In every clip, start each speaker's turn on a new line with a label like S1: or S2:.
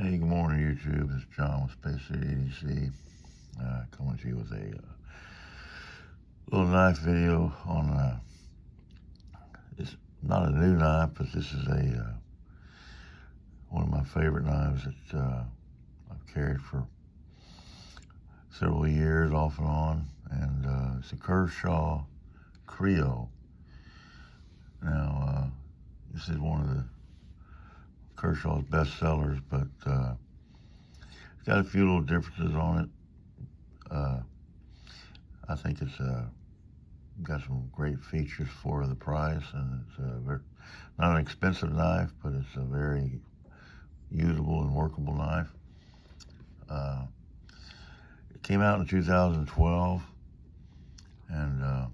S1: Hey, good morning, YouTube. This is John with Space City ADC. Coming to you with a little knife video on it's not a new knife, but this is a one of my favorite knives that I've carried for several years off and on, and it's a Kershaw Cryo. Now, this is one of the Kershaw's best sellers, but it's got a few little differences on it. I think it's got some great features for the price, and it's not an expensive knife, but it's a very usable and workable knife. It came out in 2012, and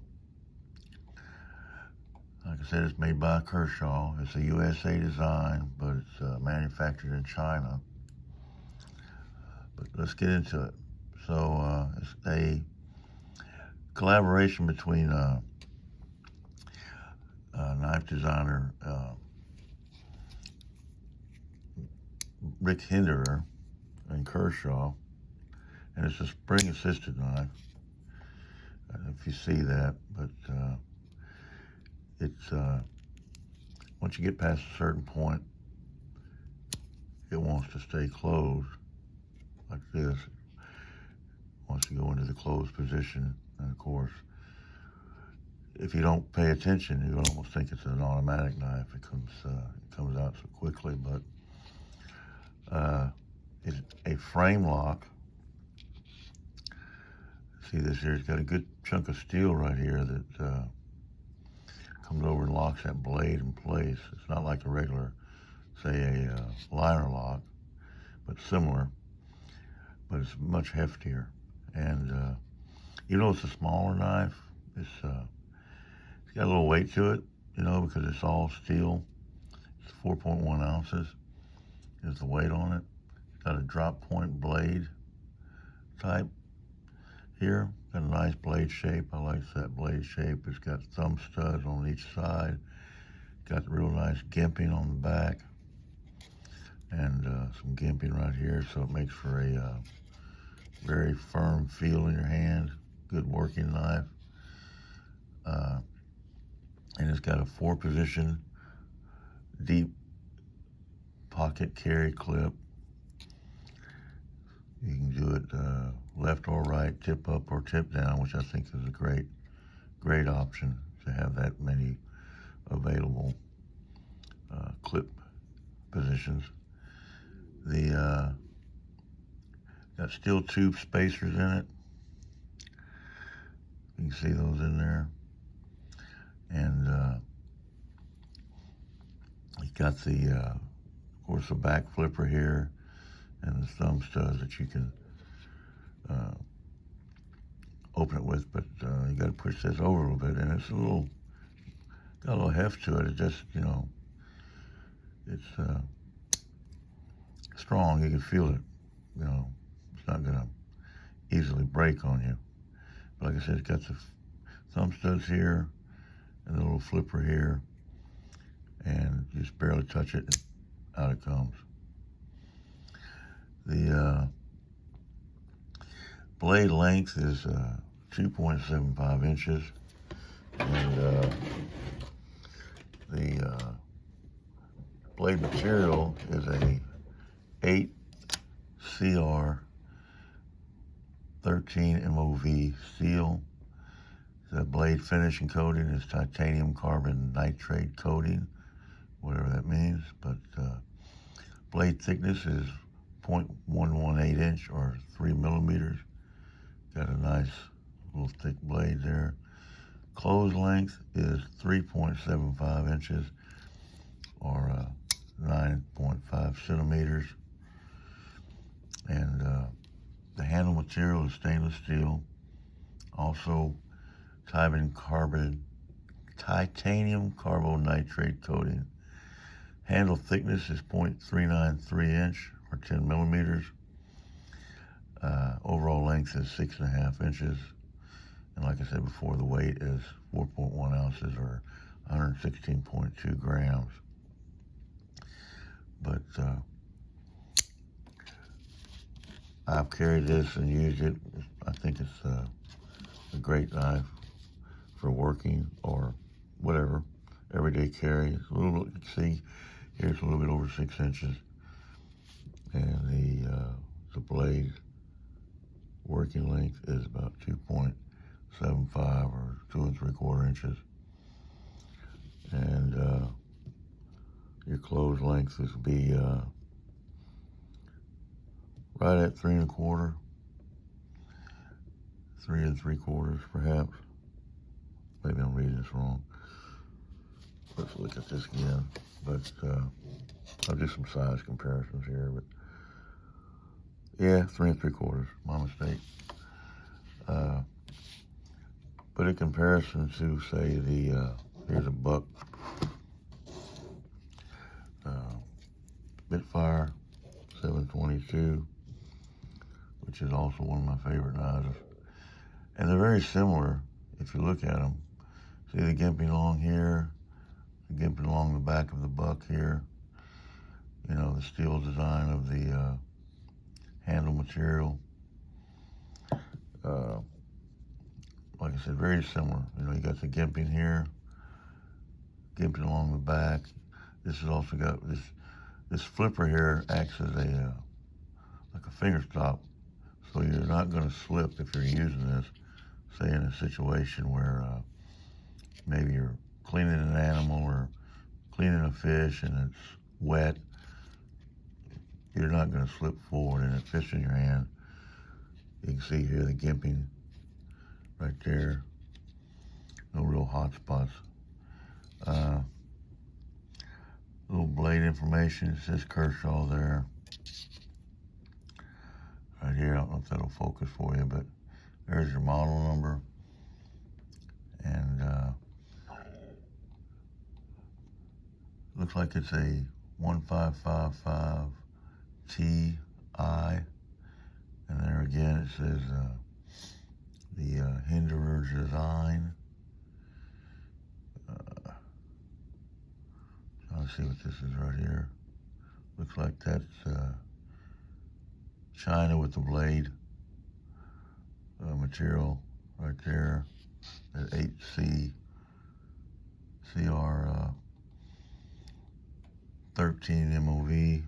S1: like I said, it's made by Kershaw. It's a USA design, but it's manufactured in China. But let's get into it. So it's a collaboration between knife designer Rick Hinderer and Kershaw, and it's a spring-assisted knife. I don't know if you see that, but it's once you get past a certain point, it wants to stay closed like this. Once you go into the closed position, and of course, if you don't pay attention, you almost think it's an automatic knife. It comes out so quickly, but it's a frame lock. See this here? It's got a good chunk of steel right here that comes over and locks that blade in place. It's not like a regular, say, a liner lock, but similar, but it's much heftier. And even though it's a smaller knife, it's got a little weight to it, because it's all steel. It's 4.1 ounces is the weight on it. It's got a drop point blade type here. Got a nice blade shape. I like that blade shape. It's got thumb studs on each side. Got real nice gimping on the back, and some gimping right here, so it makes for a very firm feel in your hand. Good working knife. And it's got a 4-position deep pocket carry clip. You can do it left or right, tip up or tip down, which I think is a great option to have that many available clip positions. The got steel tube spacers in it. You can see those in there. And you got the, of course, the back flipper here and the thumb studs that you can open it with, but you got to push this over a little bit, and it's got a little heft to it. It just, it's strong. You can feel it. It's not gonna easily break on you. But like I said, it's got the thumb studs here and the little flipper here, and you just barely touch it, and out it comes. The blade length is 2.75 inches, and the blade material is a 8 CR 13 MOV steel. The blade finish and coating is titanium carbon nitrate coating, whatever that means, but blade thickness is 0.118 inch or 3 millimeters. Got a nice little thick blade there. Close length is 3.75 inches or 9.5 centimeters. And the handle material is stainless steel. Also titanium carbonitrate coating. Handle thickness is 0.393 inch or 10 millimeters. Overall length is 6.5 inches. And like I said before, the weight is 4.1 ounces or 116.2 grams. But I've carried this and used it. I think it's a great knife for working or whatever, everyday carry. It's a little bit, see, here's a little bit over 6 inches, and the blade working length is about 2.75 or 2 3/4 inches, and your close length is be right at 3 1/4, 3 3/4 perhaps. Maybe I'm reading this wrong. Let's look at this again. But I'll do some size comparisons here. But yeah, 3 3/4. My mistake. But in comparison to, say, here's a buck Bitfire 722, which is also one of my favorite knives. And they're very similar if you look at them. See the gimping along here, the gimping along the back of the buck here. You know, the steel design of the handle material. Like I said, very similar. You know, you got the gimping here, gimping along the back. This has also got this flipper here acts as a like a finger stop, so you're not going to slip if you're using this. Say in a situation where maybe you're cleaning an animal or cleaning a fish and it's wet, you're not going to slip forward and it fits in your hand. You can see here the gimping right there. No real hot spots. Little blade information. It says Kershaw there. Right here. I don't know if that'll focus for you, but there's your model number. And looks like it's a 1555 TI. And there again it says the Hinderer design. Trying to see what this is right here. Looks like that's China with the blade material right there. That 8C CR 13 MOV.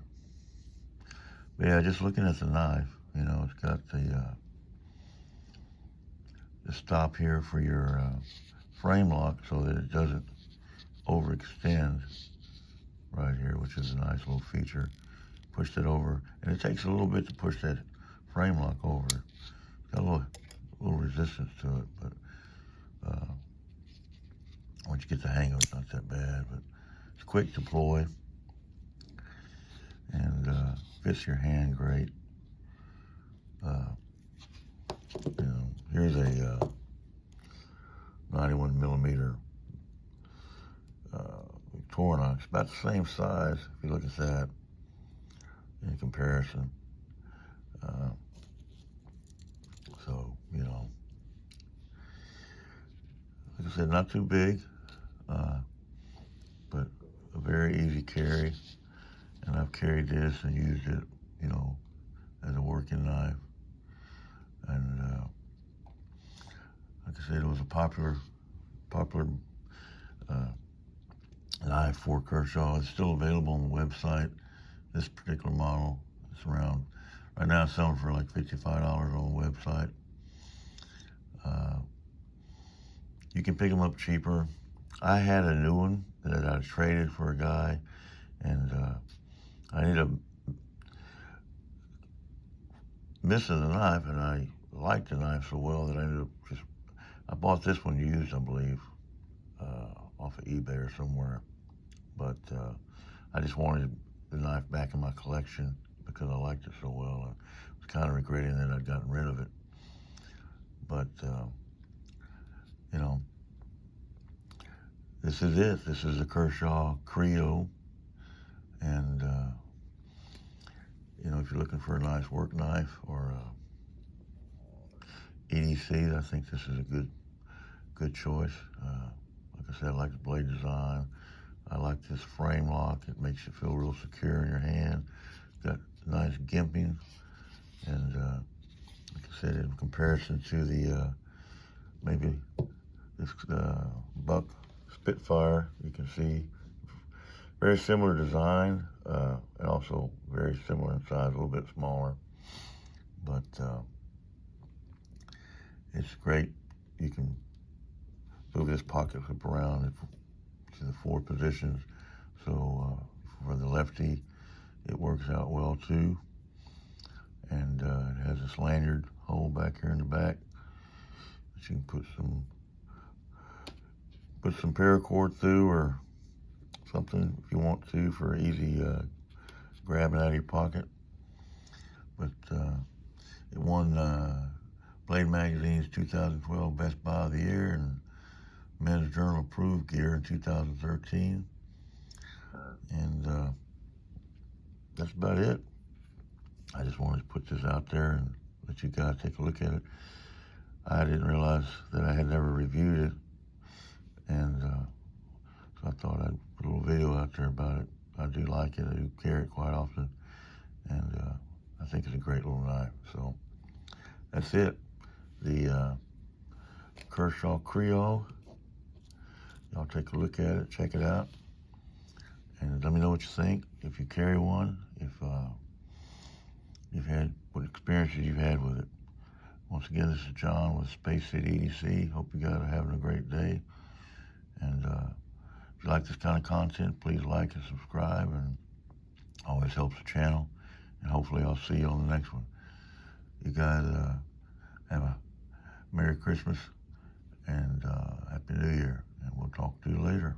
S1: But yeah, just looking at the knife, you know, it's got the stop here for your frame lock so that it doesn't overextend right here, which is a nice little feature. Pushed it over, and it takes a little bit to push that frame lock over. It's got a little resistance to it, but once you get the hang of it, it's not that bad. But it's quick deploy and fits your hand great. You know, here's a 91 millimeter Victorinox, about the same size if you look at that in comparison. So, you know, like I said, not too big, but a very easy carry. And I've carried this and used it, you know, as a working knife. And like I said, it was a popular knife for Kershaw. It's still available on the website. This particular model, it's around, right now it's selling for like $55 on the website. You can pick them up cheaper. I had a new one that I traded for a guy, and I ended up missing the knife, and I liked the knife so well that I bought this one used, I believe, off of eBay or somewhere. But I just wanted the knife back in my collection because I liked it so well. I was kind of regretting that I'd gotten rid of it. But, you know, this is it. This is a Kershaw Cryo. And, you know, if you're looking for a nice work knife or EDC, I think this is a good choice. Like I said, I like the blade design. I like this frame lock. It makes you feel real secure in your hand. Got nice gimping And like I said, in comparison to the maybe this Buck Spitfire, you can see very similar design, and also very similar in size, a little bit smaller. But it's great. You can move this pocket clip around to the 4 positions. So for the lefty, it works out well too. And it has this lanyard hole back here in the back that you can put some paracord through or something if you want to for easy grabbing out of your pocket. But it won Blade Magazine's 2012 Best Buy of the Year and Men's Journal Approved Gear in 2013. And that's about it. I just wanted to put this out there and let you guys take a look at it. I didn't realize that I had never reviewed it, and so I thought I'd put a little video out there about it. I do like it. I do carry it quite often, and I think it's a great little knife. So that's it. The Kershaw Cryo. Y'all take a look at it, check it out, and let me know what you think. If you carry one, if you've had what experiences you've had with it. Once again, this is John with Space City EDC. Hope you guys are having a great day. And if you like this kind of content, please like and subscribe, and always helps the channel. And hopefully I'll see you on the next one. You guys have a Merry Christmas and Happy New Year, and we'll talk to you later.